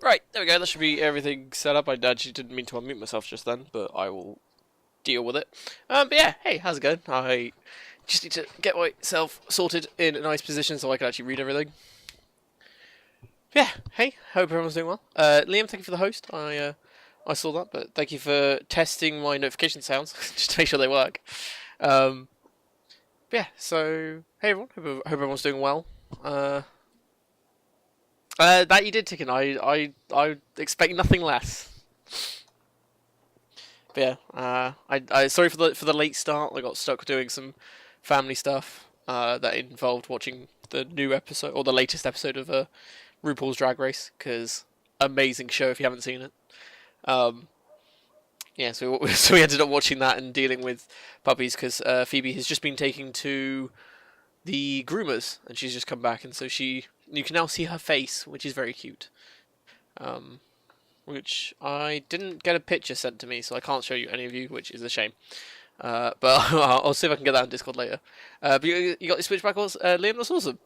Right, there we go. That should be everything set up. I actually didn't mean to unmute myself just then, but I will deal with it. But yeah, hey, how's it going? I just need to get myself sorted in a nice position so I can actually read everything. Yeah, hey, hope everyone's doing well. Liam, thank you for the host. I saw that, but thank you for testing my notification sounds just to make sure they work. Yeah, so hey everyone, hope everyone's doing well. That you did, Ticken. I expect nothing less. But yeah, I sorry for the late start. I got stuck doing some family stuff that involved watching the new episode or the latest episode of RuPaul's Drag Race, because amazing show if you haven't seen it. Yeah, so we ended up watching that and dealing with puppies because Phoebe has just been taken to the groomers and she's just come back, and so you can now see her face, which is very cute. Which I didn't get a picture sent to me, so I can't show you any of you, which is a shame. But I'll see if I can get that on Discord later. But you got the switchback, Liam. That's awesome.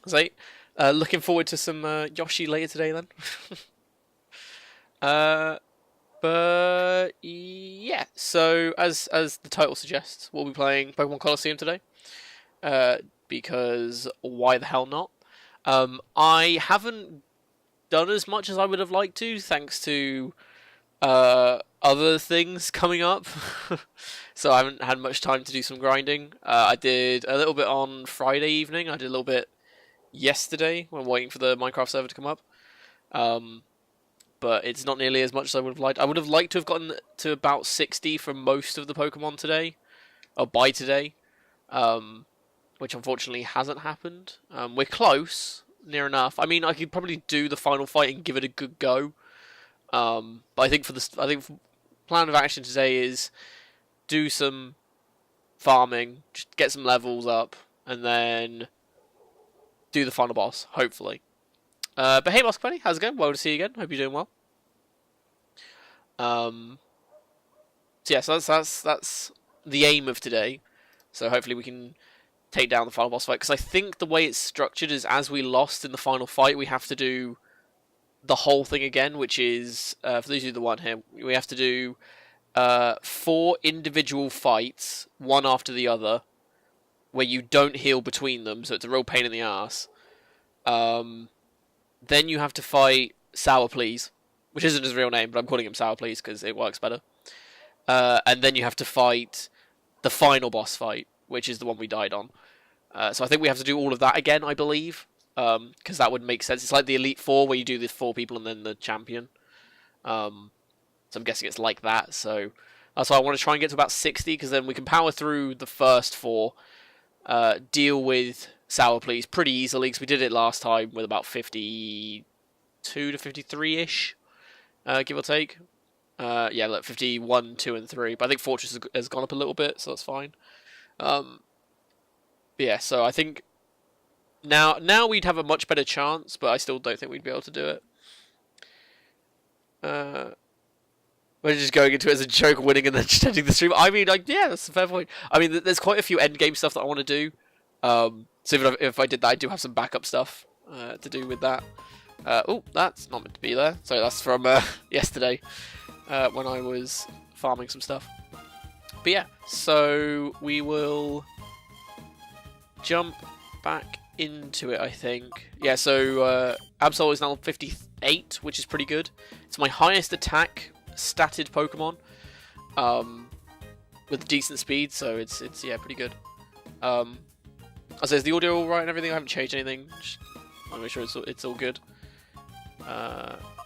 So, looking forward to some Yoshi later today, then. But yeah. So as the title suggests, we'll be playing Pokemon Colossuem today. Because why the hell not? I haven't done as much as I would have liked to, thanks to other things coming up. So I haven't had much time to do some grinding. I did a little bit on Friday evening. I did a little bit yesterday when waiting for the Minecraft server to come up. But it's not nearly as much as I would have liked. I would have liked to have gotten to about 60 for most of the Pokemon today, or by today. Which unfortunately hasn't happened. We're close, near enough. I mean, I could probably do the final fight and give it a good go. But I think plan of action today is do some farming, just get some levels up, and then do the final boss, hopefully. But hey, Boss Bunny, how's it going? Well to see you again. Hope you're doing well. So yeah, so that's the aim of today. So hopefully we can take down the final boss fight, because I think the way it's structured is, as we lost in the final fight, we have to do the whole thing again, which is, for those of you that weren't here, we have to do 4 individual fights, one after the other, where you don't heal between them, so it's a real pain in the ass. Then you have to fight SourPls, which isn't his real name, but I'm calling him SourPls because it works better. And then you have to fight the final boss fight, which is the one we died on. So I think we have to do all of that again, I believe, because that would make sense. It's like the Elite Four, where you do the 4 people and then the champion. So I'm guessing it's like that. So that's why I want to try and get to about 60, because then we can power through the first 4, deal with SourPls pretty easily, because we did it last time with about 52 to 53-ish, give or take. Yeah, like 51, 2, and 3. But I think Fortress has gone up a little bit, so that's fine. Yeah, so I think now we'd have a much better chance, but I still don't think we'd be able to do it. We're just going into it as a joke, winning and then just ending the stream. I mean, like, yeah, that's a fair point. I mean, there's quite a few endgame stuff that I want to do. So even if I did that, I do have some backup stuff to do with that. Oh, that's not meant to be there. So that's from yesterday when I was farming some stuff. But yeah, so we will jump back into it, I think. Yeah, so Absol is now 58, which is pretty good. It's my highest attack statted Pokemon, with decent speed, so it's yeah, pretty good. I say, is the audio all right and everything? I haven't changed anything. Just want to make sure it's all good.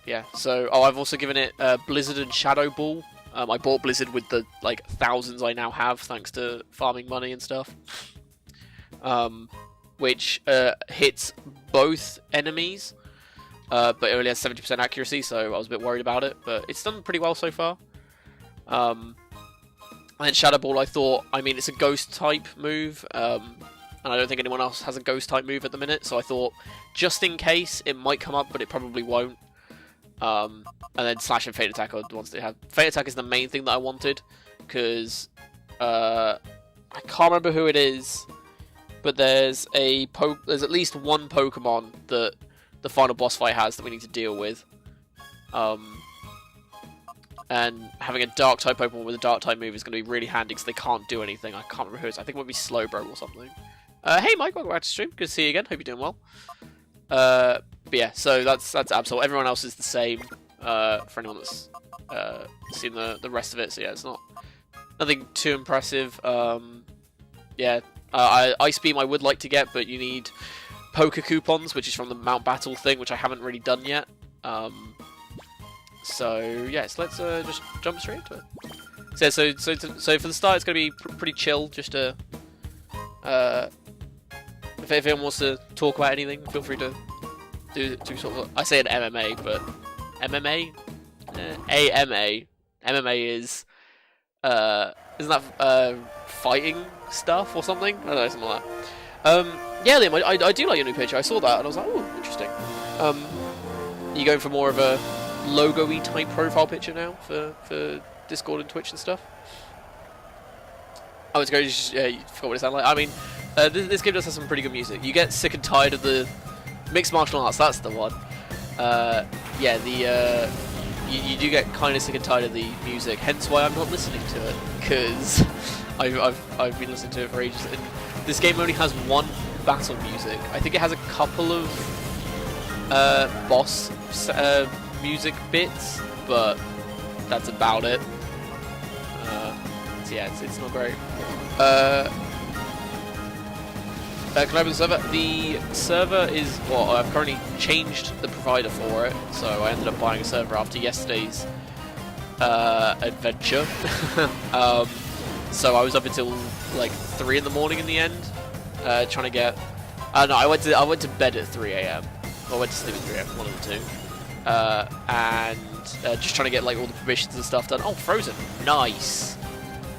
Yeah. So, I've also given it Blizzard and Shadow Ball. I bought Blizzard with the like thousands I now have, thanks to farming money and stuff. Which hits both enemies, but it only has 70% accuracy, so I was a bit worried about it. But it's done pretty well so far. And then Shadow Ball, I thought, I mean, it's a ghost type move. And I don't think anyone else has a ghost type move at the minute, so I thought, just in case, it might come up, but it probably won't. And then Slash and Fate Attack are the ones that have. Fate Attack is the main thing that I wanted, because I can't remember who it is, but there's at least one Pokemon that the final boss fight has that we need to deal with. And having a dark type Pokemon with a dark type move is going to be really handy because they can't do anything. I can't remember who it is. I think it might be Slowbro or something. Hey Mike, welcome back to stream. Good to see you again. Hope you're doing well. But yeah, so that's Absol. Everyone else is the same. For anyone that's seen the rest of it, so yeah, it's nothing too impressive. Yeah, Ice Beam I would like to get, but you need Poker Coupons, which is from the Mount Battle thing, which I haven't really done yet. So yes, let's just jump straight into it. So for the start, it's going to be pretty chill. Just to if anyone wants to talk about anything, feel free to do sort of. I say an MMA, but MMA, AMA, MMA is isn't that fighting stuff or something? I don't know, something like that. Yeah, Liam, I do like your new picture. I saw that and I was like, oh, interesting. You going for more of a logo-y type profile picture now for Discord and Twitch and stuff? I was going to just, you forgot what it sounded like. I mean, this game does have some pretty good music. You get sick and tired of the mixed martial arts. That's the one. Yeah, you do get kind of sick and tired of the music. Hence why I'm not listening to it, because I've been listening to it for ages. And this game only has one battle music. I think it has a couple of boss music bits, but that's about it. So yeah, it's not great. Can I open the server? The server is, well, I've currently changed the provider for it, so I ended up buying a server after yesterday's adventure. So I was up until like 3 in the morning in the end, trying to get. No, I went to bed at 3 AM. I went to sleep at 3 AM, one of the two, and just trying to get like all the permissions and stuff done. Oh, Frozen, nice.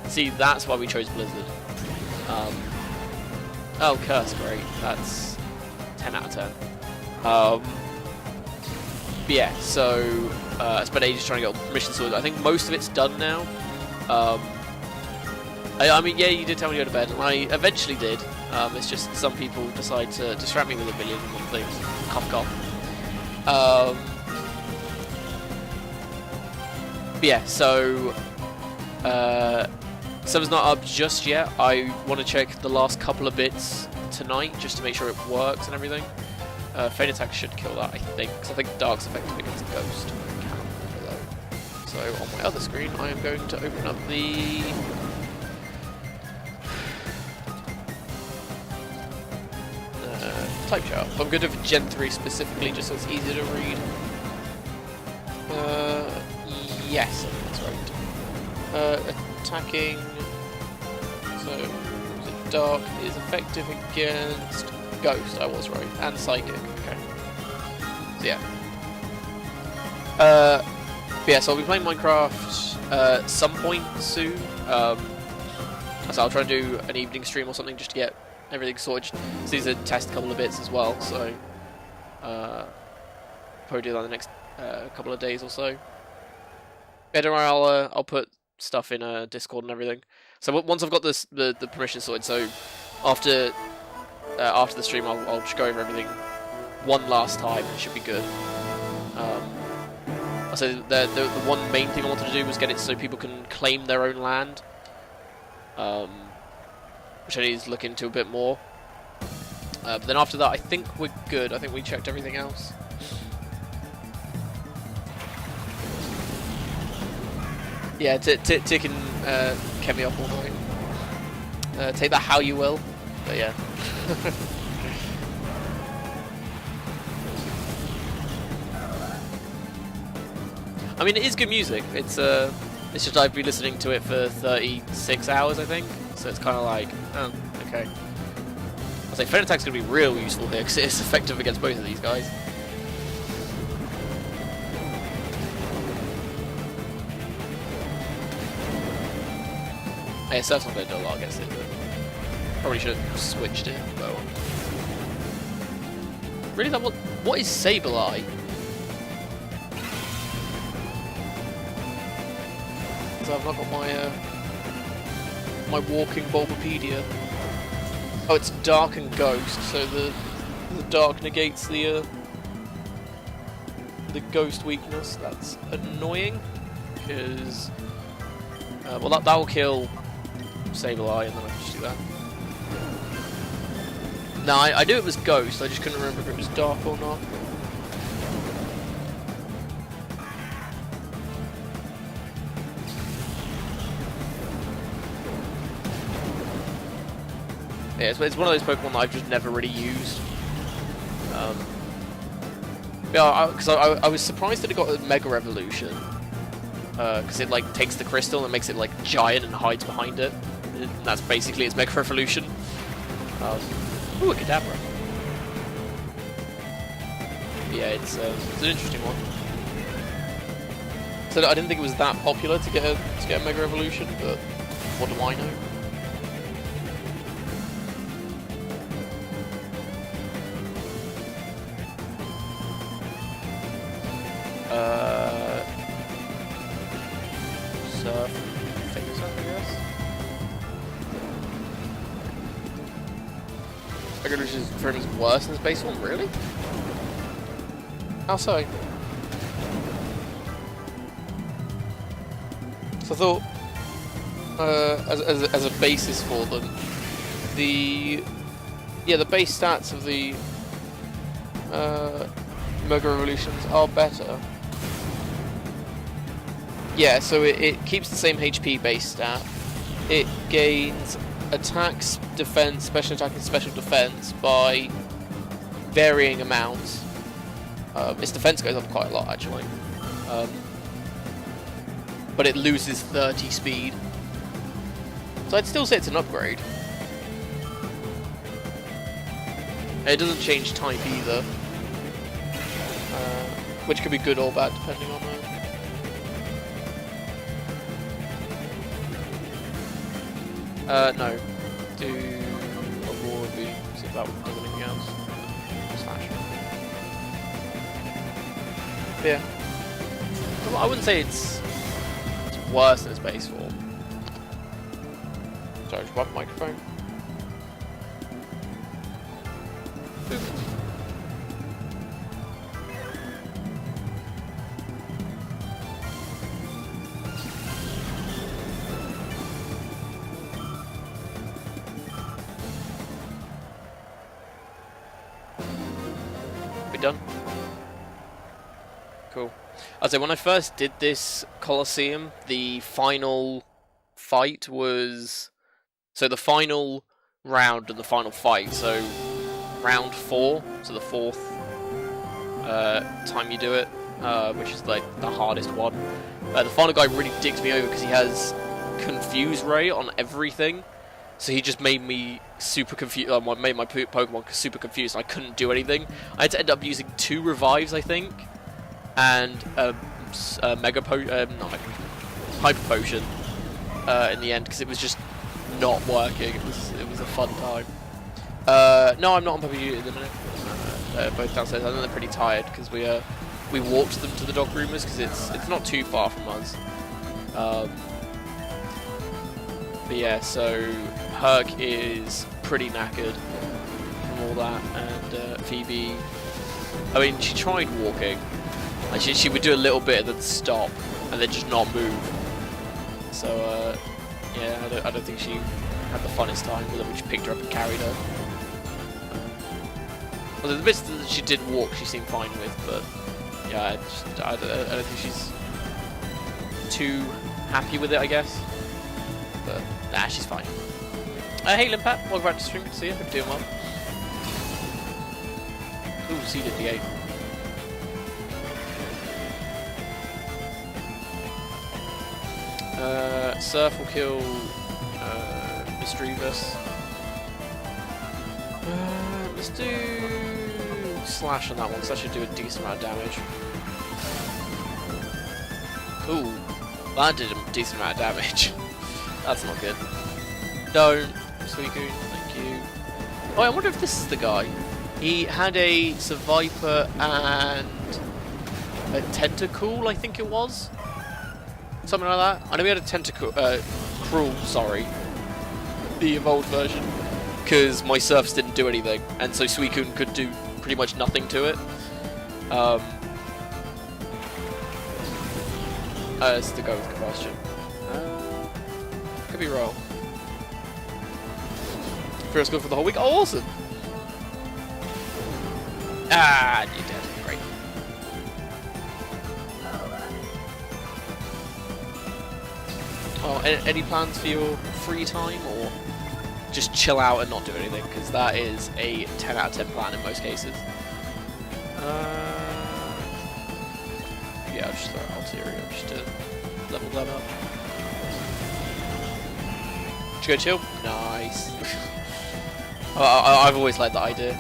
See, that's why we chose Blizzard. Oh, Curse, great. That's 10 out of 10. But yeah, so I spent ages trying to get all the permissions sorted. I think most of it's done now. I mean, yeah, you did tell me to go to bed, and I eventually did. It's just some people decide to distract me with a million and one things. Cough, cough. But yeah, so server's not up just yet. I want to check the last couple of bits tonight just to make sure it works and everything. Feint Attack should kill that, I think, because I think Dark's effective against Ghost. I can't remember though. So on my other screen, I am going to open up the type chart. I'm going to do it for Gen 3 specifically, just so it's easier to read. Yes, I think that's right. Attacking. So, the Dark is effective against Ghost, I was right, and Psychic, okay. So yeah. But yeah, so I'll be playing Minecraft some point soon. So I'll try to do an evening stream or something just to get everything sorted. So these are test a couple of bits as well, so probably do that in the next couple of days or so. Yeah, don't worry, I'll put stuff in Discord and everything. So once I've got the permission sorted, so after the stream, I'll just go over everything one last time. It should be good. So the one main thing I wanted to do was get it so people can claim their own land, which I need to look into a bit more. But then after that, I think we're good. I think we checked everything else. Yeah, Tick and kept me up all night. Take that how you will, but yeah. I mean, it is good music. It's just I've been listening to it for 36 hours, I think. So it's kind of like, oh, okay. I'll say Feint Attack's gonna be real useful here because it is effective against both of these guys. Yeah, Surf's not going to do a lot against it, but probably should have switched it. But really, what is Sableye? So I've not got my my walking Bulbapedia. Oh, it's Dark and Ghost, so the Dark negates the the ghost weakness. That's annoying, because well, that will kill Sableye, and then I can just do that. No, I knew it was ghost. I just couldn't remember if it was dark or not. Yeah, it's one of those Pokemon that I've just never really used. Yeah, because I was surprised that it got a Mega Evolution. Because it like takes the crystal and makes it like giant and hides behind it. And that's basically its Mega Evolution. Ooh, a Kadabra. Yeah, it's an interesting one. So I didn't think it was that popular to get a Mega Evolution, but what do I know? Surf, Finger Surf, I guess. Mega Evolution for him is worse than his base one, really? How so? So I thought, as a basis for them, the base stats of the Mega Evolutions are better. Yeah, so it keeps the same HP base stat. It gains attacks, defense, special attack, and special defense by varying amounts. Its defense goes up quite a lot, actually. But it loses 30 speed. So I'd still say it's an upgrade. And it doesn't change type either. Which could be good or bad, depending on that. No. Do a Roar would be, see if that does anything else. Slash. But yeah. Well, I wouldn't say it's worse than its base form. Sorry, just wipe the microphone. Boop. Done. Cool. I'd say when I first did this Colosseum, the final fight was... So the final round and the final fight, so round 4, so the 4th time you do it, which is like the hardest one. The final guy really digs me over because he has Confuse Ray on everything. So he just made me super confused. Made my Pokemon super confused. I couldn't do anything. I had to end up using 2 revives, I think, and a Hyper Potion in the end because it was just not working. It was a fun time. No, I'm not on PUBG at the minute. They're both downstairs. I think they're pretty tired because we walked them to the dog groomers because it's not too far from us. But yeah, so Herc is pretty knackered from all that, and Phoebe, I mean, she tried walking. Like she would do a little bit and then stop, and then just not move. So yeah, I don't think she had the funnest time with it. We just picked her up and carried her. Well, the bits that she did walk, she seemed fine with, but yeah, I don't think she's too happy with it, I guess. But nah, she's fine. Hey Limpat, welcome back to stream. Good to see you. Hope you're doing well. Ooh, seeded the 8. Surf will kill Misdreavus. Let's do Slash on that one, because that should do a decent amount of damage. Ooh, that did a decent amount of damage. That's not good. Don't, Suicune, thank you. Oh, I wonder if this is the guy. He had a Survivor and a Tentacool, I think it was. Something like that. I know he had a Cruel, sorry. The evolved version. Because my Surfs didn't do anything. And so Suicune could do pretty much nothing to it. It's to go with combustion. Could be wrong. First go for the whole week. Oh, awesome! Ah, you're dead. Great. Oh, any plans for your free time, or just chill out and not do anything? Because that is a 10 out of 10 plan in most cases. Yeah, I'll just throw Ulterior just to level that up. Should we go chill? Nice. I've always liked that idea.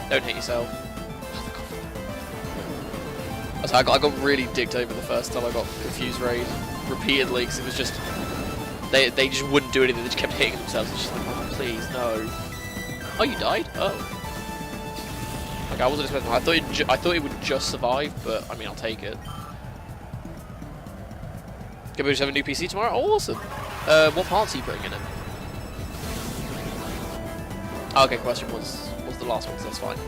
Don't hit yourself. I got really dicked over the first time I got Confused Raid repeatedly because it was just they just wouldn't do anything. They just kept hitting themselves. It's just like, oh, please no. Oh, you died? Oh. Like I wasn't expecting. I thought it would just survive, but I mean I'll take it. Can we just have a new PC tomorrow? Oh, awesome. What parts are you putting in it? Oh, okay, question was the last one, so that's fine.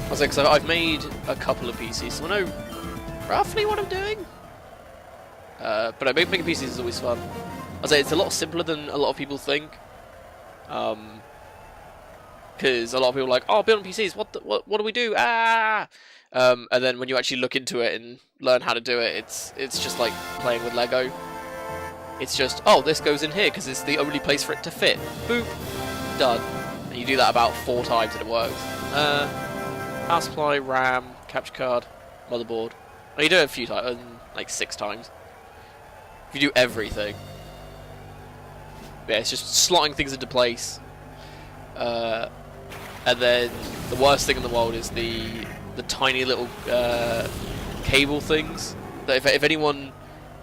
I was like, so I've made a couple of PCs, so I know roughly what I'm doing. But I making PCs is always fun. I was like, it's a lot simpler than a lot of people think. Because a lot of people are like, oh, building PCs, what do we do? Ah! And then when you actually look into it and learn how to do it, it's just like playing with Lego. It's just, oh, this goes in here because it's the only place for it to fit. Boop, done. And you do that about 4 times and it works. Power supply, RAM, capture card, motherboard. And you do it a few times, like 6 times. If you do everything. Yeah, it's just slotting things into place. And then the worst thing in the world is the tiny little cable things. That if anyone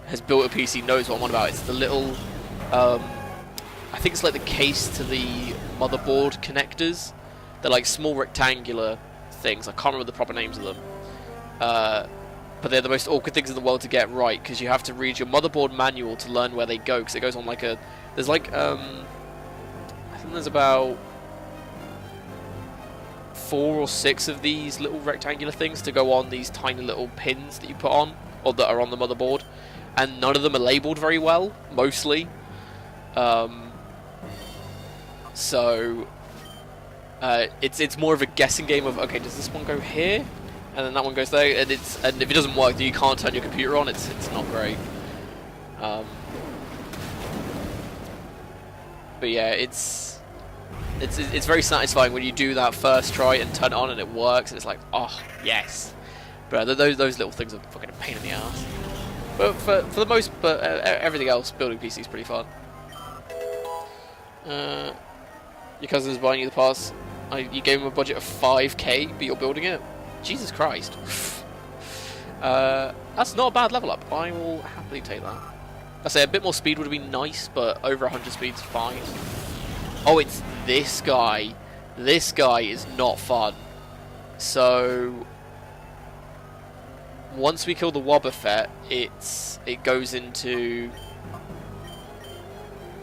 has built a PC knows what I'm on about. It's the little, I think it's like the case to the motherboard connectors. They're like small rectangular things. I can't remember the proper names of them. But they're the most awkward things in the world to get right because you have to read your motherboard manual to learn where they go because it goes on like a. There's like I think there's about 4 or 6 of these little rectangular things to go on these tiny little pins that you put on or that are on the motherboard, and none of them are labelled very well, mostly. So it's more of a guessing game of, okay, does this one go here, and then that one goes there, and if it doesn't work, then you can't turn your computer on. It's not great. But yeah, it's very satisfying when you do that first try and turn it on and it works, and it's like, oh yes. But those little things are fucking a pain in the ass. But for the most, everything else, building PC is pretty fun. Your cousin's buying you the parts. You gave him a budget of 5k, but you're building it. Jesus Christ. That's not a bad level up. I will happily take that. I say a bit more speed would be nice, but over 100 speed's fine. Oh, it's this guy. This guy is not fun. So once we kill the Wobbuffet, it goes into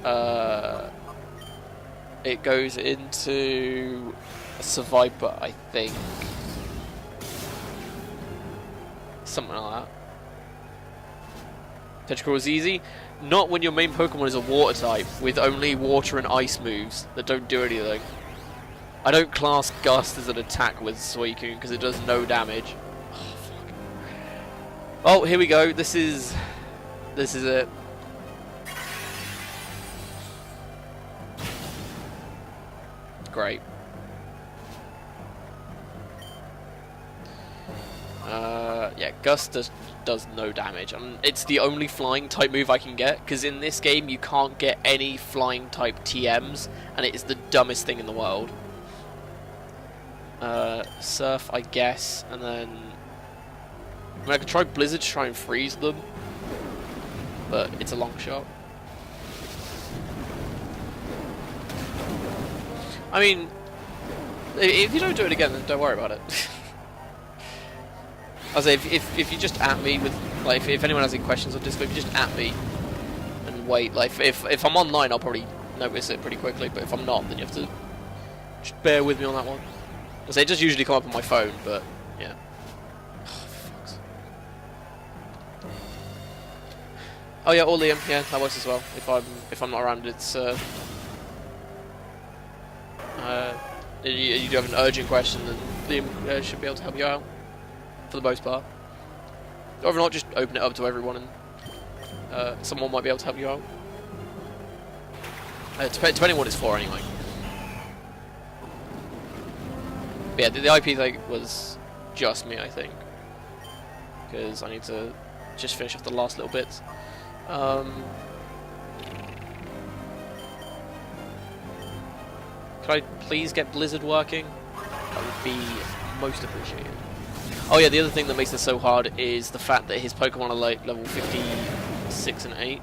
a Survivor, I think. Something like that. Tentacruel is easy. Not when your main Pokemon is a water type, with only water and ice moves that don't do anything. I don't class Gust as an attack with Suicune because it does no damage. Oh, fuck. Oh, here we go. This is it. Great. Yeah, Gust does no damage, and it's the only flying type move I can get, because in this game you can't get any flying type TMs, and it is the dumbest thing in the world. Surf, I guess, and then I mean, I could try Blizzard to try and freeze them, but it's a long shot. I mean, if you don't do it again, then don't worry about it. I say, if you just at me with, like, if anyone has any questions on Discord, if you just at me and wait, like, if I'm online, I'll probably notice it pretty quickly, but if I'm not, then you have to just bear with me on that one. I say, it does usually come up on my phone, but, yeah. Oh, fuck's. Oh yeah, or Liam. Yeah, that works as well. If I'm not around, it's you do have an urgent question, then Liam should be able to help you out for the most part. Or if not, just open it up to everyone, and someone might be able to help you out. Depending on what it's for, anyway. But yeah, the IP thing was just me, I think, because I need to just finish off the last little bits. Could I please get Blizzard working? That would be most appreciated. Oh yeah, the other thing that makes this so hard is the fact that his Pokemon are like level 56 and 8,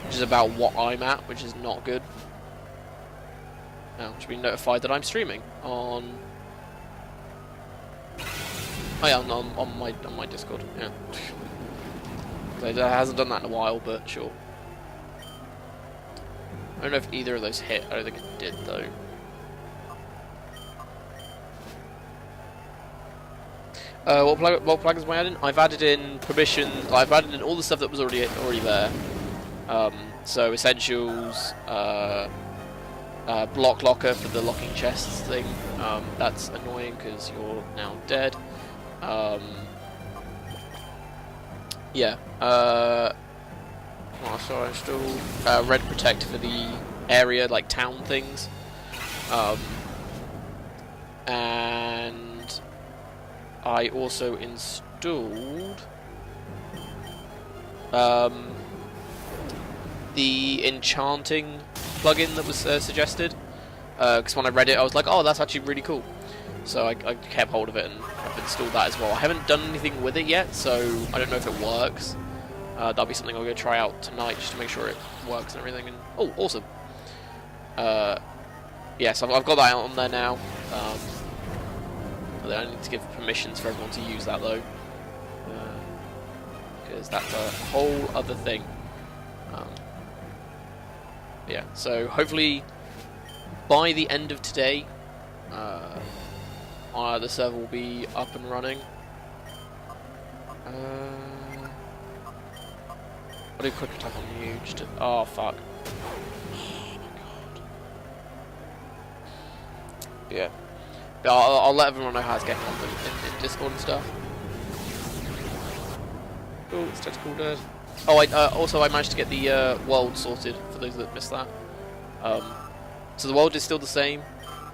which is about what I'm at, which is not good. Now, should be notified that I'm streaming on. Oh yeah, on my Discord. Yeah, it hasn't done that in a while, but sure. I don't know if either of those hit. I don't think it did though. What plugins am I adding? I've added in permission. I've added in all the stuff that was already there. So essentials, block locker for the locking chests thing. That's annoying because you're now dead. Yeah. So I installed red protect for the area, like town things. And I also installed the enchanting plugin that was suggested, because when I read it I was like, oh, that's actually really cool, so I kept hold of it and I've installed that as well. I haven't done anything with it yet, so I don't know if it works. That'll be something I'll go try out tonight just to make sure it works and everything. And oh, awesome. Yeah, so I've got that on there now. I need to give permissions for everyone to use that though, because that's a whole other thing. Yeah, so hopefully by the end of today, the server will be up and running. I'll do a quick attack on you. Just to, oh fuck. Oh my god. Yeah. But I'll let everyone know how it's getting on in Discord and stuff. Oh, it's tentacle dead. Oh, also I managed to get the world sorted, for those that missed that. So the world is still the same.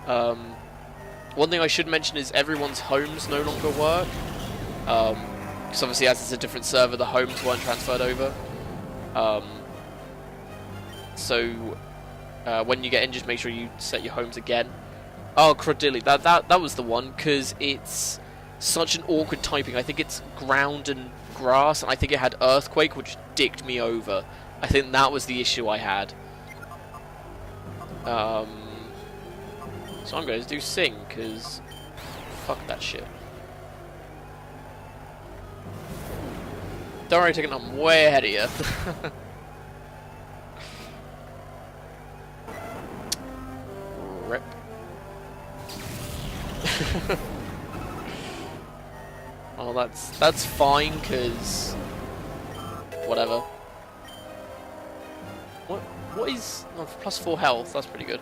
One thing I should mention is everyone's homes no longer work. Because obviously as it's a different server, the homes weren't transferred over. So when you get in, just make sure you set your homes again. Oh, Crodilli, that was the one, because it's such an awkward typing. I think it's ground and grass, and I think it had earthquake, which dicked me over. I think that was the issue I had. So I'm going to do sing, because fuck that shit. Don't worry, taking I'm way ahead of you. Rip. Oh, that's fine, cause whatever. What is plus 4 health? That's pretty good.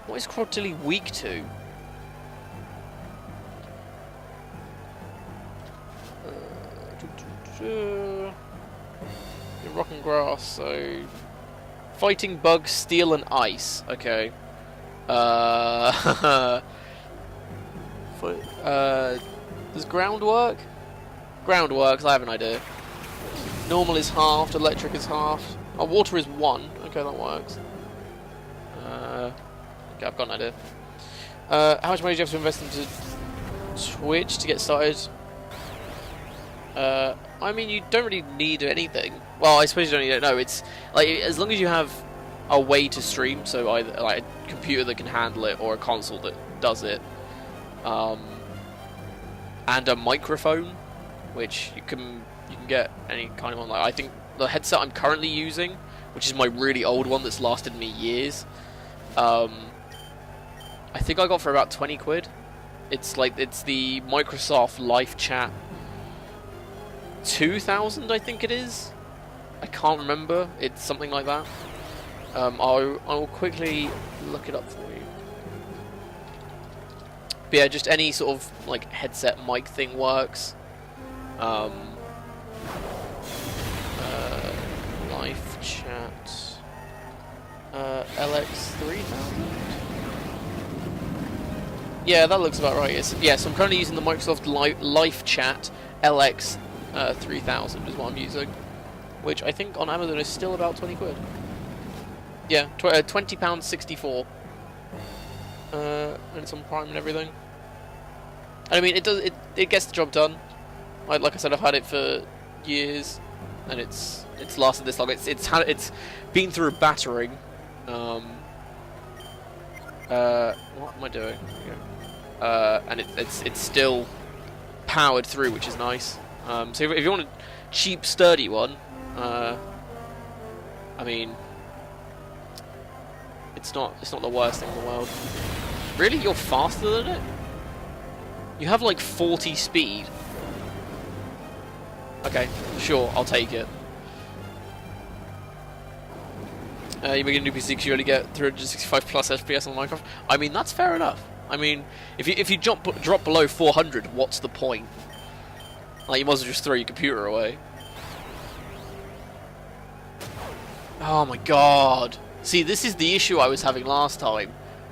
What is Crodilli weak to? You're rock and grass, so fighting bugs, steel and ice. Okay. Does ground work? Ground works, I have an idea. Normal is halved, electric is halved. Oh, water is 1. Okay, that works. Okay, I've got an idea. How much money do you have to invest into Twitch to get started? I mean, you don't really need anything. Well, I suppose you don't need it. No, it's like as long as you have a way to stream, so either like a computer that can handle it or a console that does it, and a microphone, which you can get any kind of one. Like I think the headset I'm currently using, which is my really old one that's lasted me years, I think I got for about 20 quid. It's the Microsoft Live Chat 2000, I think it is. I can't remember. It's something like that. I'll quickly look it up for you. But yeah, just any sort of like headset mic thing works. Live chat. LX3000. Yeah, that looks about right. So I'm currently using the Microsoft Live Chat LX3000 is what I'm using, which I think on Amazon is still about 20 quid. Yeah, £20.64. And it's on Prime and everything. And I mean, it gets the job done. Like I said, I've had it for years, and it's lasted this long. It's been through a battering. What am I doing? And it's still powered through, which is nice. So if you want a cheap, sturdy one, I mean, it's not the worst thing in the world. Really, you're faster than it? You have like 40 speed. Okay, sure, I'll take it. You make a new PC because you only get 365 plus FPS on Minecraft. I mean, that's fair enough. I mean, if you drop below 400, what's the point? Like, you might as well just throw your computer away. Oh my god. See, this is the issue I was having last time,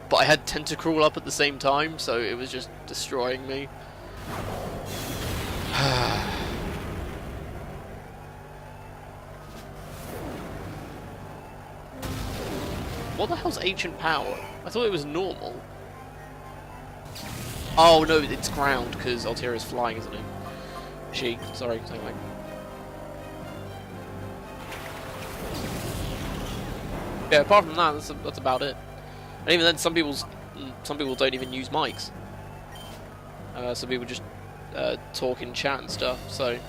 but I had Tentacruel up at the same time, so it was just destroying me. What the hell's Ancient Power? I thought it was normal. Oh no, it's ground, because Altaria's flying, isn't he? Sorry, something like. Yeah, apart from that, that's about it. And even then, some people don't even use mics. Some people just talk in chat and stuff. So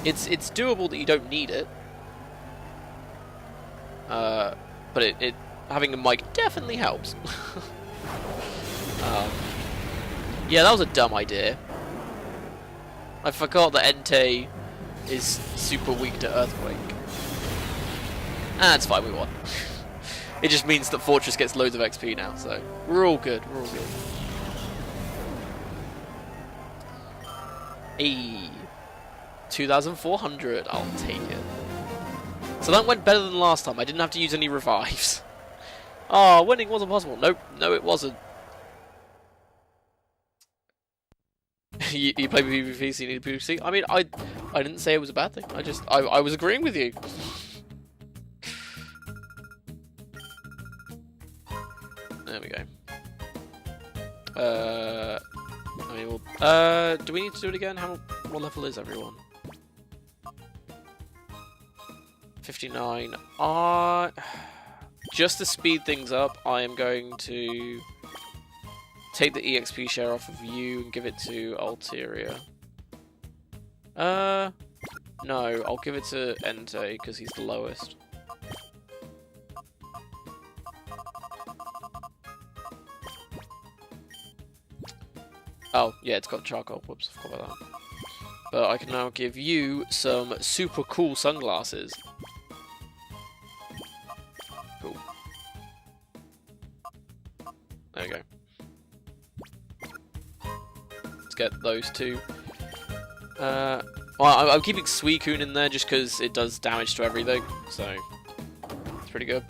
it's doable that you don't need it. But it having a mic definitely helps. Yeah, that was a dumb idea. I forgot that Entei is super weak to Earthquake. It's fine, we won. It just means that Fortress gets loads of XP now, so we're all good, we're all good. Hey, 2,400, I'll take it. So that went better than last time. I didn't have to use any revives. Oh, winning wasn't possible. Nope, no it wasn't. you play PvP, so you need PvC. I mean, I didn't say it was a bad thing. I was agreeing with you. There we go. I mean, do we need to do it again? What level is everyone? 59. Just to speed things up, I am going to take the EXP share off of you and give it to Altaria. No, I'll give it to Entei because he's the lowest. Oh, yeah, it's got charcoal. Whoops, I forgot about that. But I can now give you some super cool sunglasses. Cool. There we go. Let's get those two. Well, I'm keeping Suicune in there just because it does damage to everything, so it's pretty good.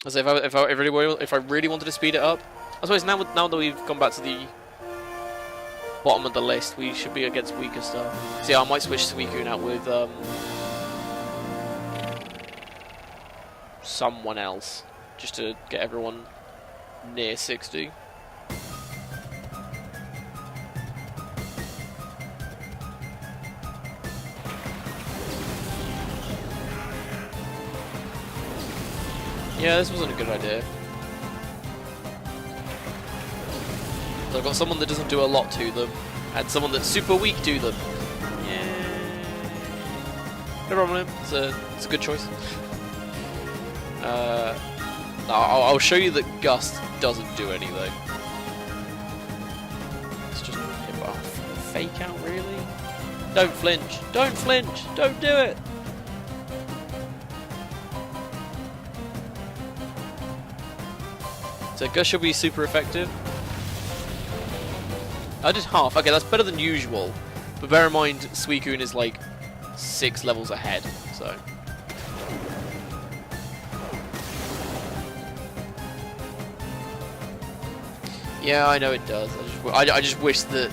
So if I really wanted to speed it up, I suppose now that we've gone back to the bottom of the list, we should be against weaker stuff. So yeah, I might switch Suicune out with someone else, just to get everyone near 60. Yeah, this wasn't a good idea. So I've got someone that doesn't do a lot to them, and someone that's super weak to them. Yeah. No problem. It's a good choice. I'll show you that Gust doesn't do anything. It's just fake out, really? Don't flinch! Don't flinch! Don't do it! So Gush will be super effective. I did half. Okay, that's better than usual. But bear in mind, Suicune is like 6 levels ahead, so... Yeah, I know it does. I just wish that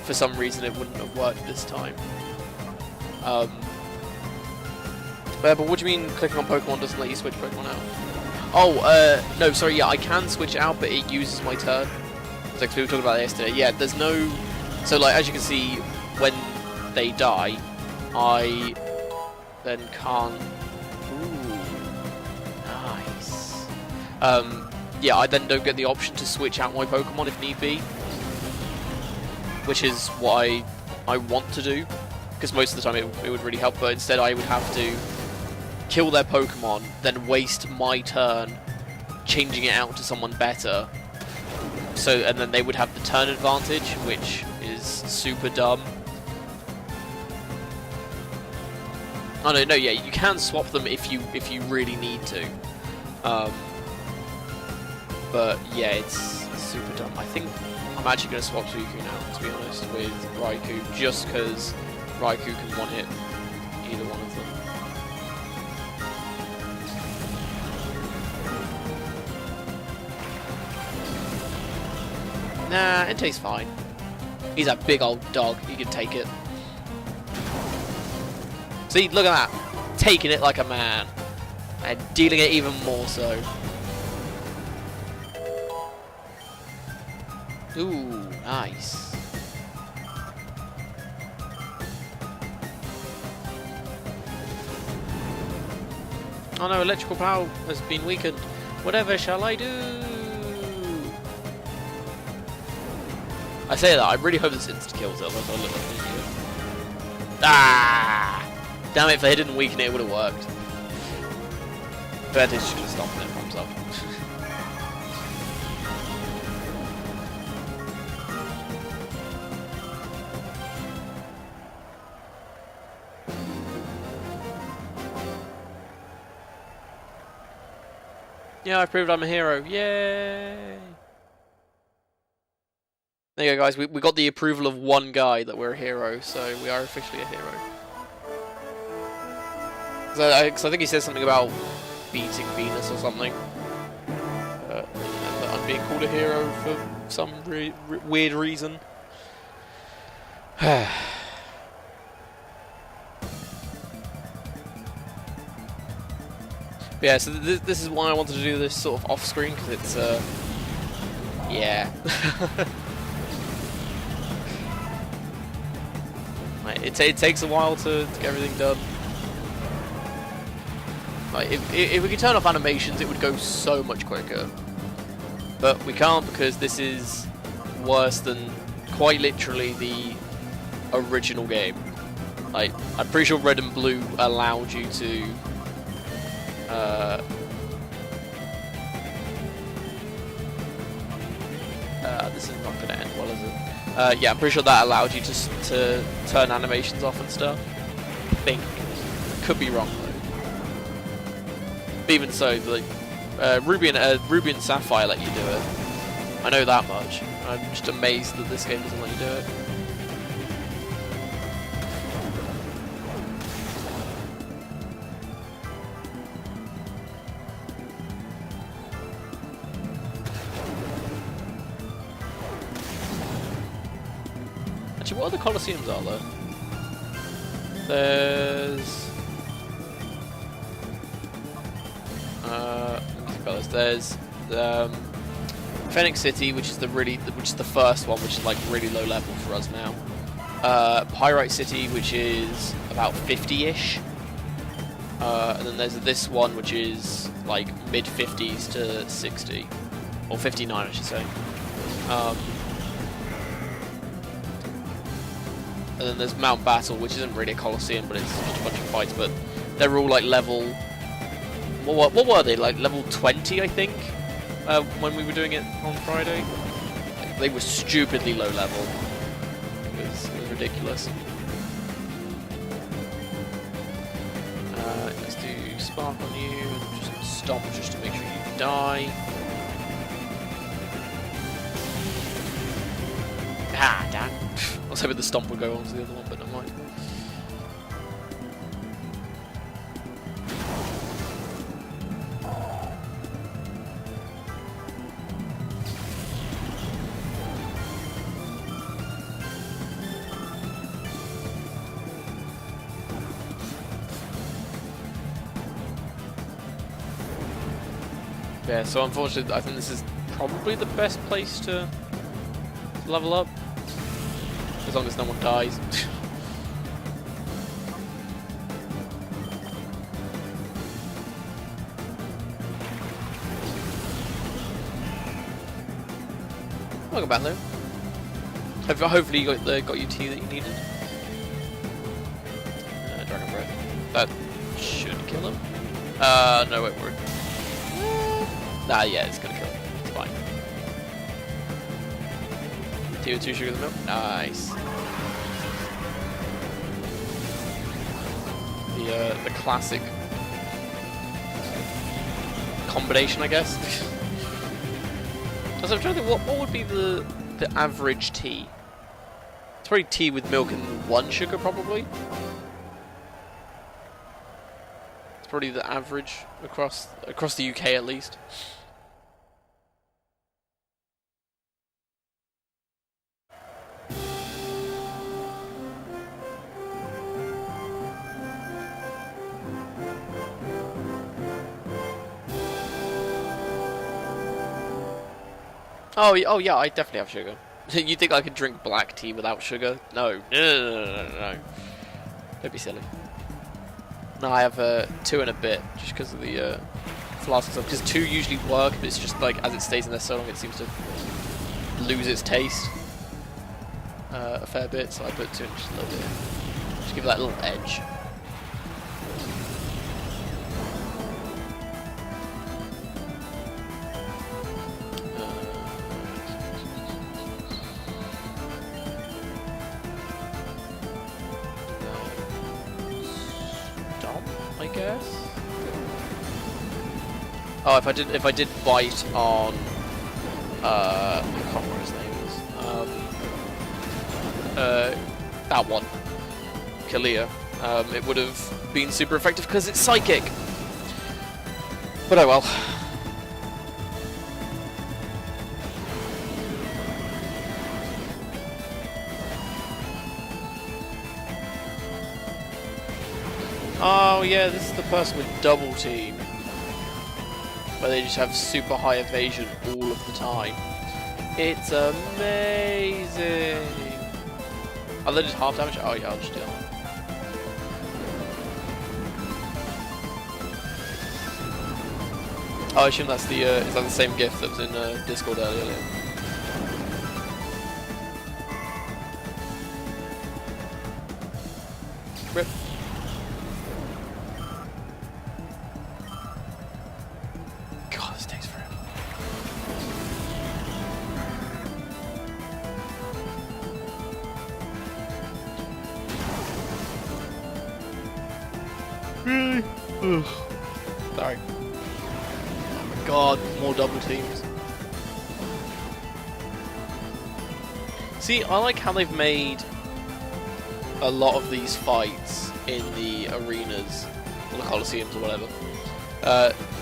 for some reason it wouldn't have worked this time. But what do you mean clicking on Pokemon doesn't let you switch Pokemon out? Oh, no, sorry, yeah, I can switch it out, but it uses my turn. Like we were talking about that yesterday. Yeah, there's no... So, like, as you can see, when they die, I then can't... Ooh, nice. Yeah, I then don't get the option to switch out my Pokemon if need be. Which is what I want to do. Because most of the time it would really help, but instead I would have to kill their Pokemon, then waste my turn changing it out to someone better. So, and then they would have the turn advantage, which is super dumb. Oh no, yeah, you can swap them if you really need to. But yeah, it's super dumb. I think I'm actually going to swap Suicune now, to be honest, with Raikou, just because Raikou can one-hit either one of them. Nah, it tastes fine. He's a big old dog, he can take it. See, look at that. Taking it like a man. And dealing it even more so. Ooh, nice. Oh no, electrical power has been weakened. Whatever shall I do? I say that, I really hope this insta-kills it, otherwise I'll look like an idiot. Ah! Damn it, if they didn't weaken it, it would have worked. But it's just stomping it from himself. Yeah, I proved I'm a hero. Yay! There you go, guys. We got the approval of one guy that we're a hero, so we are officially a hero. Because I think he says something about beating Venus or something. And that I'm being called a hero for some weird reason. Yeah, so this is why I wanted to do this sort of off-screen, because it's, yeah. Like, it takes a while to get everything done. Like, if we could turn off animations, it would go so much quicker. But we can't, because this is worse than, quite literally, the original game. Like, I'm pretty sure Red and Blue allowed you to... this is not going to end well, is it? Yeah, I'm pretty sure that allowed you to turn animations off and stuff. I think. Could be wrong though. But even so, like, Ruby and Sapphire let you do it. I know that much. I'm just amazed that this game doesn't let you do it. Actually, what other Colosseums are there? There's... let me think about this. There's Phoenix City, which is the first one, which is like really low level for us now. Pyrite City, which is about 50-ish. And then there's this one, which is like mid 50s to 60, or 59, I should say. And then there's Mount Battle, which isn't really a Colosseum, but it's just a bunch of fights. But they're all like level. What were they, like level 20, I think, when we were doing it on Friday? Like, they were stupidly low level. It was ridiculous. Let's do spark on you and just stomp just to make sure you die. Ah, damn. I was hoping the stomp would go on to the other one, but never mind. Yeah, so unfortunately, I think this is probably the best place to level up, as long as no one dies. Welcome back, Lou. Hopefully you got your tea that you needed. Dragon Breath. That should kill him. No, it won't. Nah, yeah, it's gonna kill him. It's fine. Tea with 2 sugars and milk. Nice. The classic combination, I guess. So I'm trying to think, what would be the average tea? It's probably tea with milk and 1 sugar, probably. It's probably the average across the UK at least. Oh yeah, I definitely have sugar. You think I could drink black tea without sugar? No. No. Don't be silly. No, I have 2 and a bit, just because of the flask and stuff. Because 2 usually work, but it's just like, as it stays in there so long, it seems to lose its taste a fair bit, so I put 2 in just a little bit. Just give it that little edge. I guess. Oh, if I did bite on I can't remember what his name is. That one, Kalia. It would have been super effective because it's psychic. But oh well. Oh yeah, this is the person with double team, where they just have super high evasion all of the time. It's amazing. Are they just half damage? Oh yeah, I'll just do that. Oh, I assume that's the is that the same gift that was in Discord earlier? Rip. God, this takes forever. Really? Ugh. Sorry. Oh my god, more double teams. See, I like how they've made a lot of these fights in the arenas, or the Colosseums or whatever.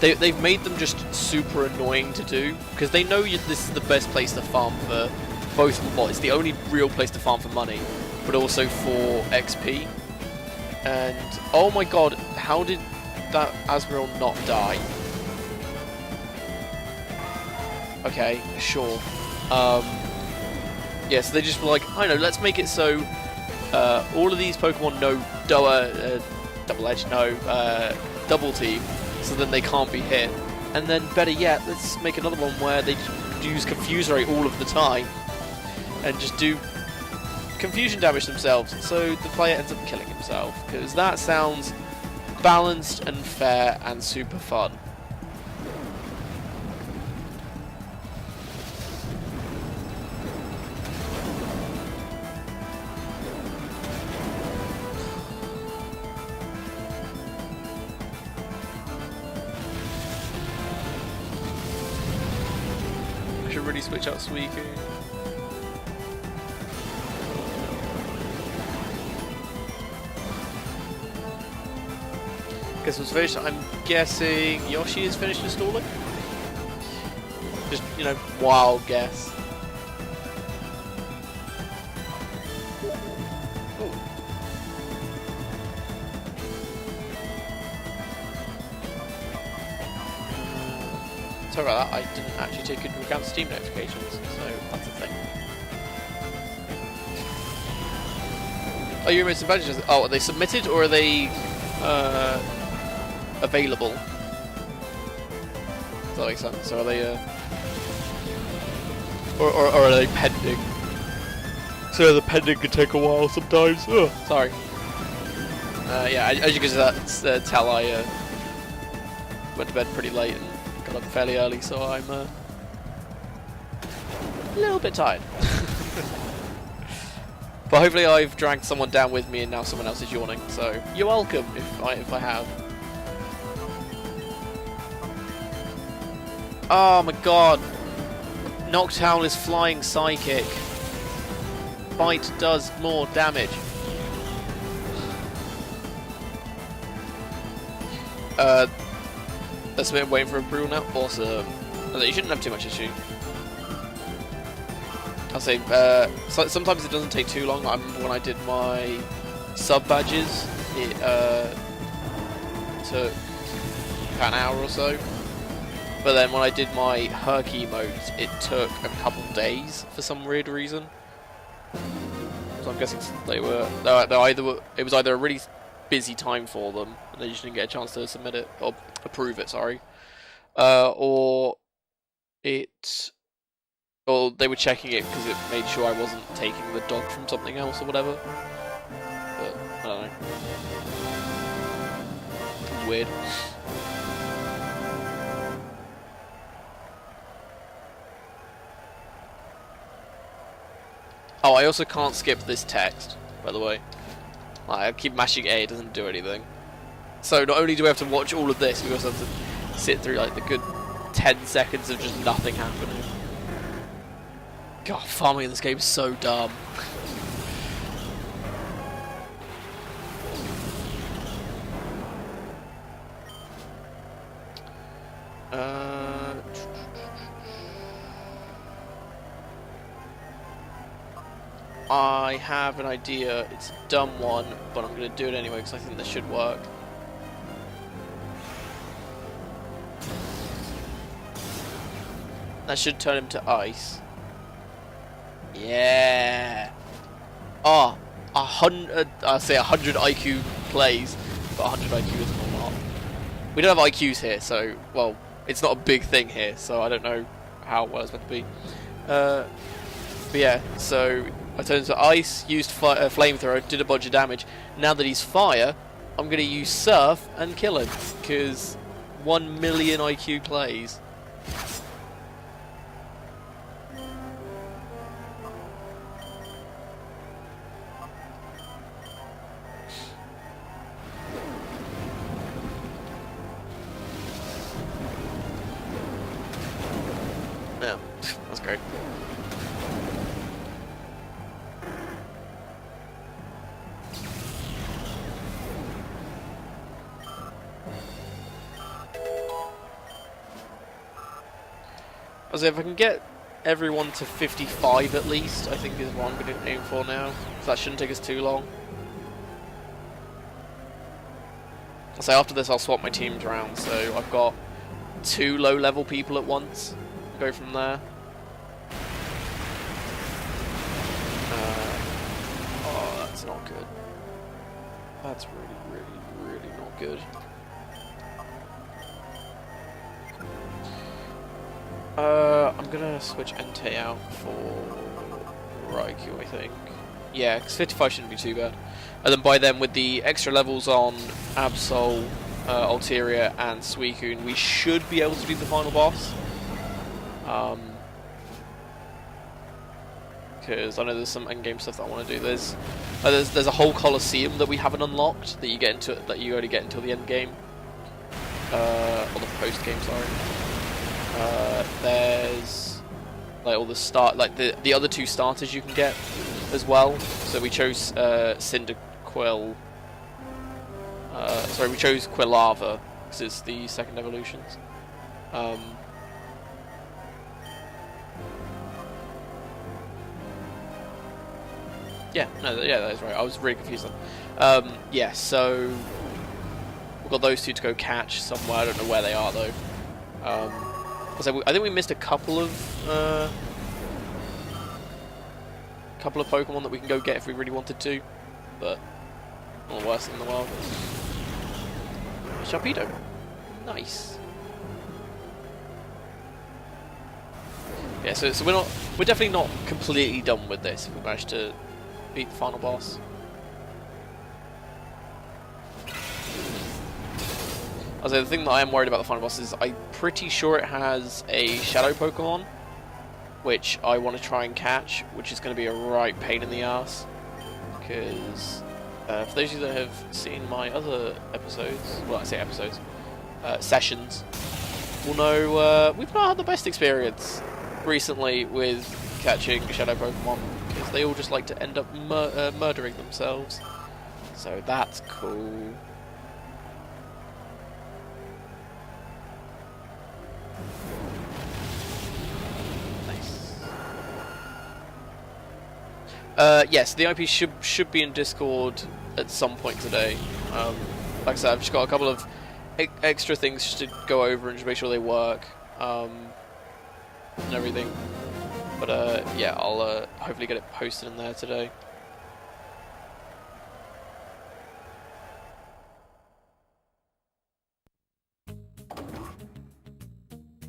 They've made them just super annoying to do, because they know this is the best place to farm for both, well, it's the only real place to farm for money, but also for XP. And, oh my god, how did that Azrael not die? Okay, sure. Yeah, so they just were like, I know, let's make it so all of these Pokemon know double edge, no, double team, so then they can't be hit. And then, better yet, let's make another one where they use Confuse Ray all of the time and just do confusion damage themselves, so the player ends up killing himself, because that sounds balanced and fair and super fun. I should really switch out Suicune. Guess was finished. I'm guessing Yoshi is finished installing. Just, you know, wild guess. Ooh. Sorry about that, I didn't actually take into account Steam notifications, so that's a thing. Oh, your most advantages. Oh, are they submitted or are they available? Does that make sense? So are they or are they pending? So the pending can take a while sometimes. Oh, sorry. Yeah, as you can tell, I went to bed pretty late and got up fairly early, so I'm a little bit tired. But hopefully I've dragged someone down with me and now someone else is yawning, so you're welcome if I have. Oh my god. Noctowl is flying psychic. Bite does more damage. That's a bit waiting for approval now. Awesome. You shouldn't have too much issue. I'll say, sometimes it doesn't take too long. I remember when I did my sub badges, it took about an hour or so. But then when I did my Herky modes, it took a couple days for some weird reason. So I'm guessing they it was either a really busy time for them, and they just didn't get a chance to submit it, or approve it, sorry. Or they were checking it because it made sure I wasn't taking the dog from something else or whatever. But, I don't know. It's weird. Oh, I also can't skip this text, by the way. I keep mashing A, it doesn't do anything. So not only do we have to watch all of this, we also have to sit through like the good 10 seconds of just nothing happening. God, farming in this game is so dumb. I have an idea. It's a dumb one, but I'm going to do it anyway because I think this should work. That should turn him to ice. Yeah. Oh, 100. I say 100 IQ plays, but 100 IQ isn't a lot. We don't have IQs here, so well, it's not a big thing here. So I don't know how well it's meant to be. But yeah, so I turned into ice, used flamethrower, did a bunch of damage. Now that he's fire, I'm gonna use surf and kill him because 1 million IQ plays. Yeah, that's great. So if I can get everyone to 55 at least, I think is what I'm going to aim for now. So that shouldn't take us too long. So after this I'll swap my teams around, so I've got 2 low-level people at once. Go from there. Oh, that's not good. That's really not good. I'm gonna switch Entei out for Raikou, I think. Yeah, because 55 shouldn't be too bad. And then by then, with the extra levels on Absol, Altaria, and Suicune, we should be able to do the final boss. Because I know there's some endgame stuff that I want to do. There's a whole Colosseum that we haven't unlocked that you get into, that you only get until the end game, or the post game. Sorry. There's like all the other two starters you can get as well. So we chose Cyndaquil. Sorry, we chose Quilava because it's the second evolutions. Yeah, that is right. I was really confused then. Yeah, so we've got those two to go catch somewhere. I don't know where they are though. I think we missed a couple of Pokemon that we can go get if we really wanted to, but not the worst thing in the world. Sharpedo, nice. Yeah, so we're definitely not completely done with this if we manage to beat the final boss. Also, the thing that I am worried about the final boss is I'm pretty sure it has a shadow Pokemon, which I want to try and catch, which is going to be a right pain in the ass. Because for those of you that have seen my other episodes, well, I say episodes, sessions, will know we've not had the best experience recently with catching shadow Pokemon, because they all just like to end up murdering themselves. So that's cool. Yes, the IP should be in Discord at some point today. Like I said, I've just got a couple of extra things just to go over and just make sure they work and everything. But yeah, I'll hopefully get it posted in there today.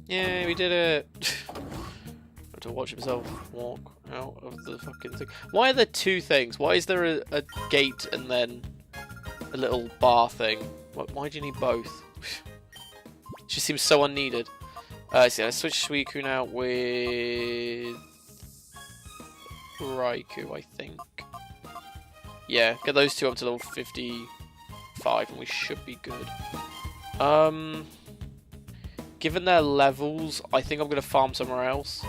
Yeah, we did it. To watch himself walk out of the fucking thing. Why are there two things? Why is there a gate and then a little bar thing? Why do you need both? It just seems so unneeded. So I switch Suicune out with Raikou, I think. Yeah, get those two up to level 55 and we should be good. Given their levels, I think I'm going to farm somewhere else.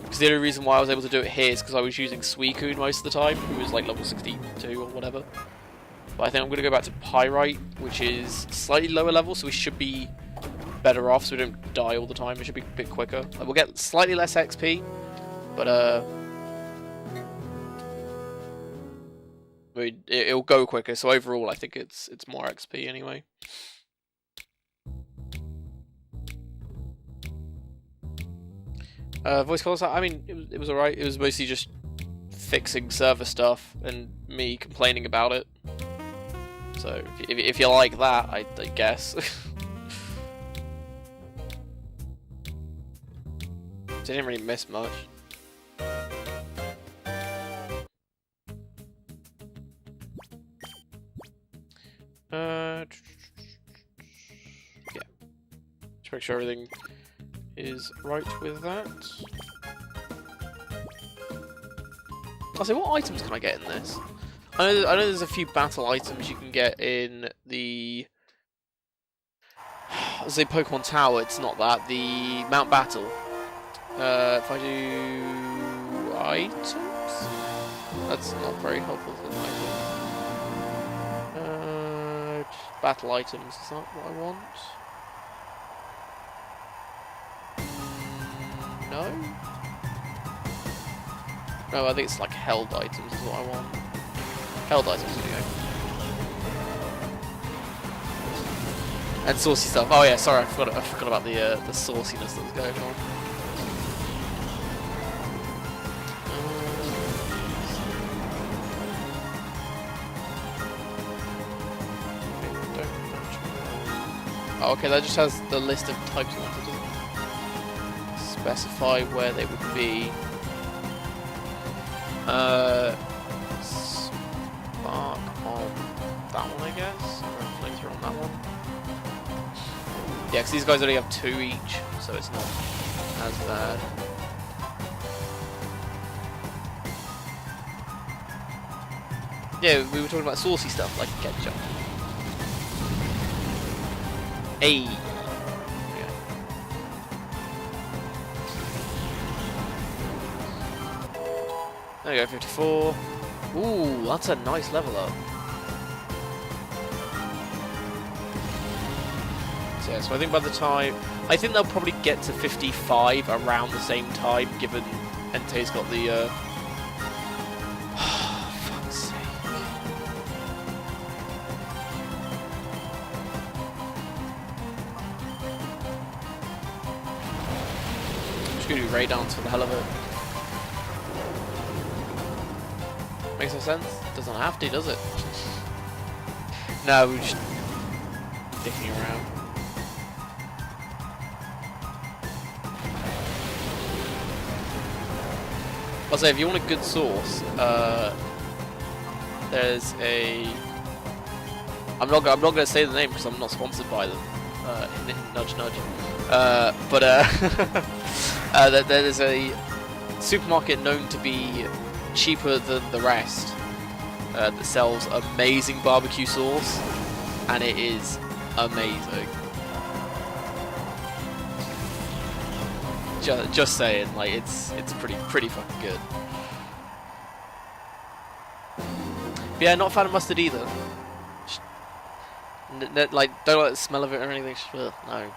Because the only reason why I was able to do it here is because I was using Suicune most of the time, who was like level 62 or whatever. But I think I'm going to go back to Pyrite, which is slightly lower level, so we should be better off, so we don't die all the time. It should be a bit quicker. Like, we'll get slightly less XP, but it'll go quicker. So overall, I think it's more XP anyway. Voice calls, I mean, it was alright. It was mostly just fixing server stuff and me complaining about it. So, if you like that, I guess. Didn't really miss much. Yeah. Just make sure everything is right with that. I'll say, what items can I get in this? I know there's a few battle items you can get in the... I'll say Pokemon Tower, it's not that. The Mount Battle. If I do... items? That's not very helpful for an item. Battle items, is that what I want? No? No, I think it's like held items is what I want. Held items, there you go. And saucy stuff. Oh yeah, sorry, I forgot about the sauciness that was going on. Oh, okay, that just has the list of types you want. It doesn't specify where they would be. Spark on that one, I guess. Or flamethrower on that one. Yeah, because these guys only have 2 each, so it's not as bad. Yeah, we were talking about saucy stuff like ketchup. Hey. There we go, 54. Ooh, that's a nice level up. So, yeah, so I think by the time... I think they'll probably get to 55 around the same time, given Entei's got the... fuck's sake. I'm just going to do Ray Dance for the hell of it. Makes no sense? Doesn't have to, does it? No, we're just dicking around. I'll say if you want a good source, there's a. I'm not going to say the name because I'm not sponsored by them. Nudge, nudge. There's a supermarket known to be cheaper than the rest that sells amazing barbecue sauce, and it is amazing. Just saying, like it's pretty fucking good. But yeah, not a fan of mustard either. Like don't like the smell of it or anything. No.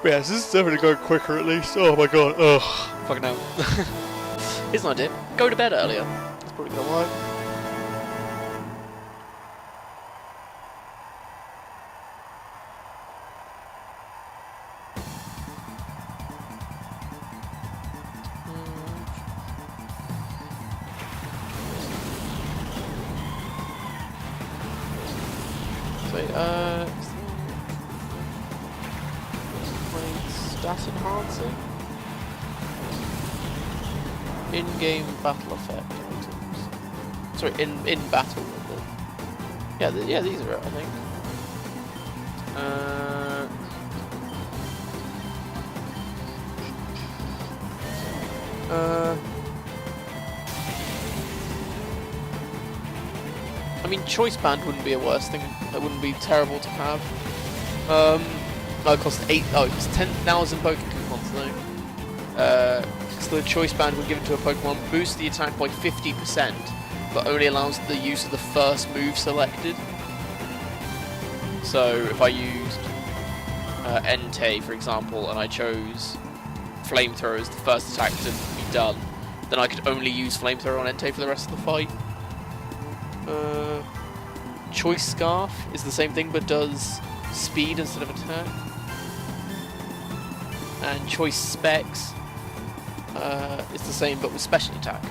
Yeah, this is definitely going quicker at least. Oh my god. Ugh. Fucking hell. Here's an idea. Go to bed earlier. That's probably gonna work. Stat enhancing? In-game battle effect items. Sorry, in battle. Yeah, yeah, these are it, I think. I mean, choice band wouldn't be a worse thing. That wouldn't be terrible to have. No, it cost 10,000 Poké coupons though. So the choice band when given to a Pokemon boosts the attack by 50%, but only allows the use of the first move selected. So if I used Entei, for example, and I chose Flamethrower as the first attack to be done, then I could only use Flamethrower on Entei for the rest of the fight. Choice Scarf is the same thing, but does speed instead of attack. And Choice Specs is the same, but with special attack.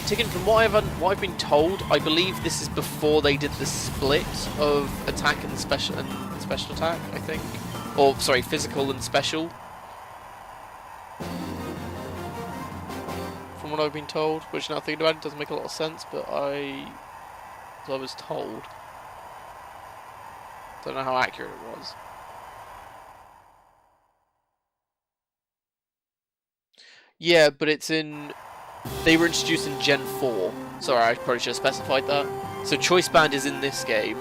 Taken from what I've been told, I believe this is before they did the split of attack and special attack. I think, or sorry, physical and special. From what I've been told, which now thinking about it doesn't make a lot of sense, but I was told. Don't know how accurate it was. Yeah, but it's in. They were introduced in Gen 4. Sorry, I probably should have specified that. So Choice Band is in this game,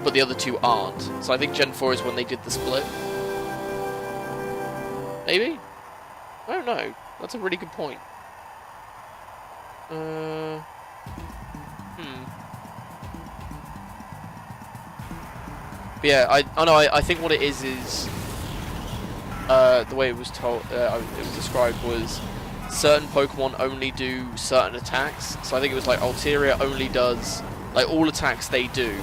but the other two aren't. So I think Gen 4 is when they did the split. Maybe? I don't know. That's a really good point. But yeah, I think what it is the way it was told, it was described was certain Pokemon only do certain attacks. So I think it was like Altaria only does, like all attacks they do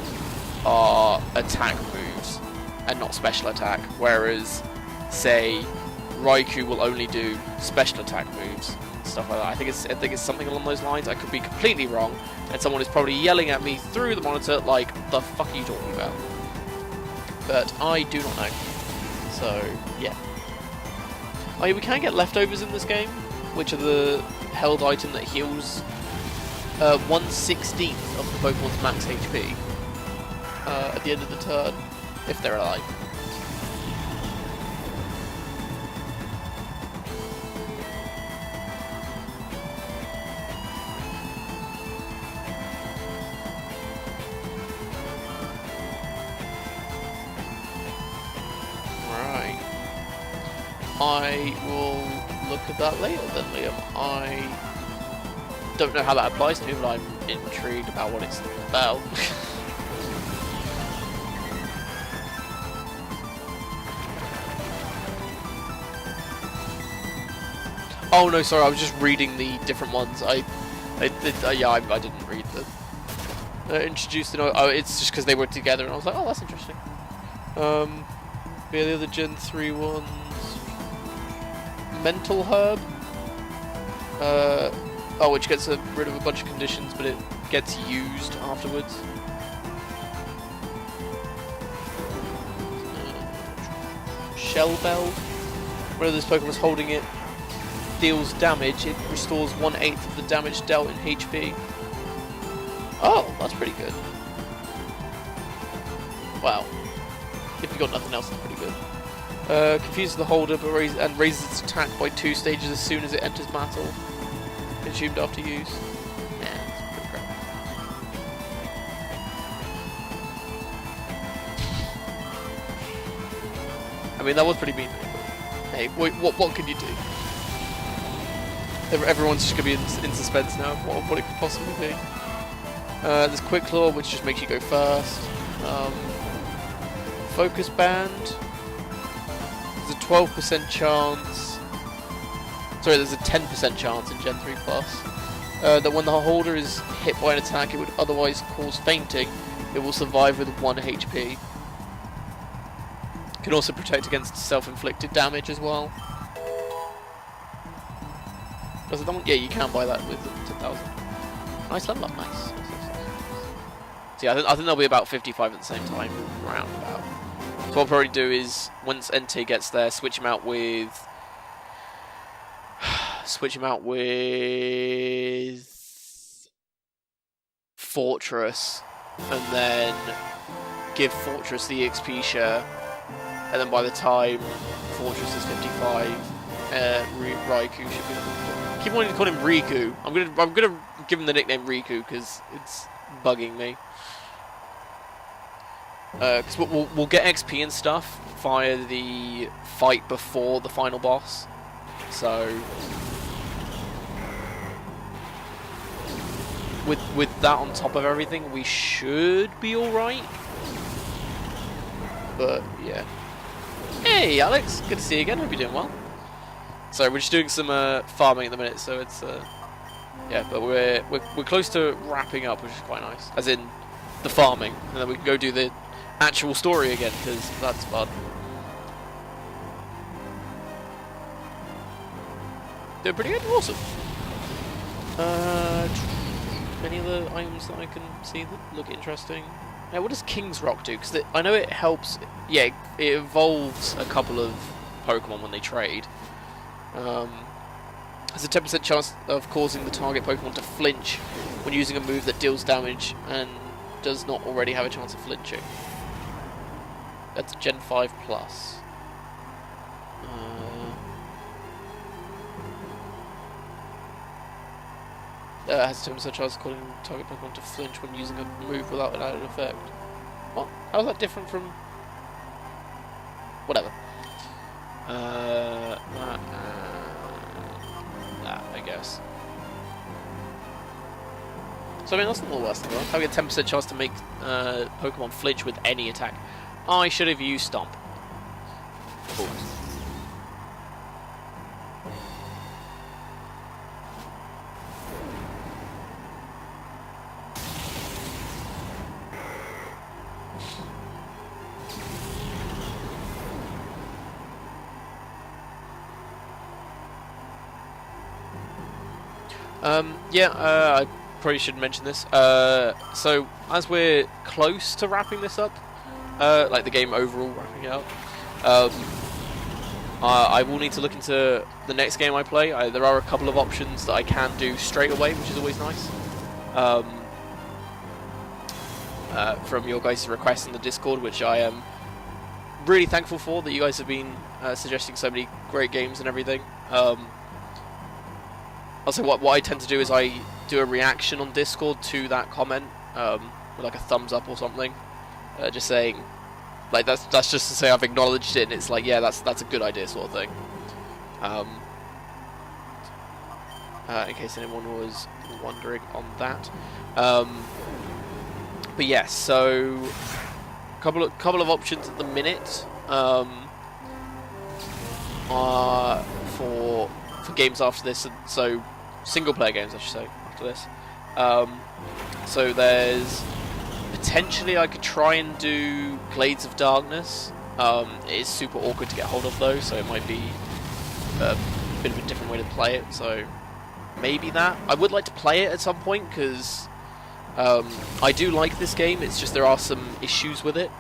are attack moves and not special attack, whereas say Raikou will only do special attack moves, stuff like that. I think it's something along those lines. I could be completely wrong, and someone is probably yelling at me through the monitor like, the fuck are you talking about? But I do not know. So yeah. Oh yeah, we can get leftovers in this game, which are the held item that heals 1/16 of the Pokemon's max HP at the end of the turn, if they're alive. I will look at that later then, Liam. I don't know how that applies to me, but I'm intrigued about what it's about. Oh no, sorry, I was just reading the different ones. I didn't read the introduced. Oh, it's just because they were together, and I was like, oh, that's interesting. Yeah, the other Gen 3 ones. Mental Herb. Which gets rid of a bunch of conditions, but it gets used afterwards. Shell Bell. One of those Pokemon's holding it deals damage. It restores 1/8 of the damage dealt in HP. Oh, that's pretty good. Wow. If you've got nothing else, that's pretty good. Confuses the holder but raises its attack by 2 stages as soon as it enters battle. Consumed after use. Yeah, that's pretty crap. I mean, that was pretty mean. But hey, what can you do? Everyone's just gonna be in suspense now of what it could possibly be. There's Quick Claw, which just makes you go fast. Focus Band. There's a 12% chance. Sorry, there's a 10% chance in Gen 3 Plus that when the holder is hit by an attack it would otherwise cause fainting, it will survive with 1 HP. Can also protect against self-inflicted damage as well. Does it? Yeah, you can buy that with 10,000. Nice level up, nice. So yeah, I think there'll be about 55 at the same time, round about. So what I'll probably do is, once NT gets there, switch him out with Fortress, and then give Fortress the EXP share, and then by the time Fortress is 55, Raikou should be. I keep wanting to call him Riku. I'm gonna give him the nickname Riku because it's bugging me. Because we'll get XP and stuff via the fight before the final boss. So with that on top of everything, we should be all right. But yeah. Hey Alex, good to see you again. Hope you're doing well. So we're just doing some farming at the minute, so it's yeah, but we're close to wrapping up, which is quite nice. As in the farming, and then we can go do the actual story again, because that's fun. Doing pretty good, awesome. Any other items that I can see that look interesting? Yeah, what does King's Rock do? Because I know it helps. Yeah, it evolves a couple of Pokemon when they trade. Has a 10% chance of causing the target Pokemon to flinch when using a move that deals damage and does not already have a chance of flinching. That's Gen 5 Plus. Has a 10% chance of causing the target Pokemon to flinch when using a move without an added effect. What? How is that different from... Whatever. That, I guess. So I mean, that's not the worst thing. Having a 10% chance to make Pokemon flinch with any attack. I should have used Stomp. Cool. I probably should mention this. So, as we're close to wrapping this up, like the game overall wrapping it up, I will need to look into the next game I play. There are a couple of options that I can do straight away, which is always nice. From your guys' requests in the Discord, which I am really thankful for, that you guys have been suggesting so many great games and everything. Also, what I tend to do is I do a reaction on Discord to that comment, with like a thumbs up or something, just saying, like that's just to say I've acknowledged it, and it's like, yeah, that's a good idea, sort of thing. In case anyone was wondering on that. But yes, so couple of options at the minute for games after this. So single player games, I should say, after this. So there's potentially I could try and do Glades of Darkness. It is super awkward to get hold of though, so it might be a bit of a different way to play it. So maybe that. I would like to play it at some point because I do like this game. It's just there are some issues with it,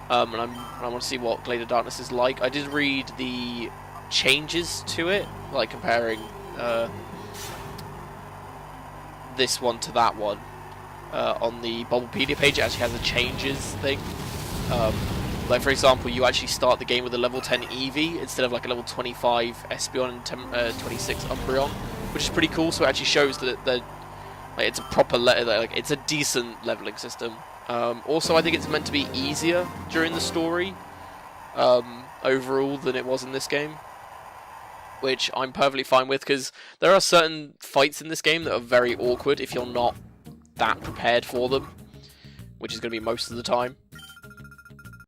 and I want to see what Glade of Darkness is like. I did read the changes to it, like comparing this one to that one on the Bubblepedia page. It actually has a changes thing. Like for example, you actually start the game with a level 10 Eevee instead of like a level 25 Espeon and 26 Umbreon, which is pretty cool. So it actually shows that like, it's a proper like it's a decent leveling system. Also, I think it's meant to be easier during the story overall than it was in this game, which I'm perfectly fine with, because there are certain fights in this game that are very awkward if you're not that prepared for them, which is going to be most of the time.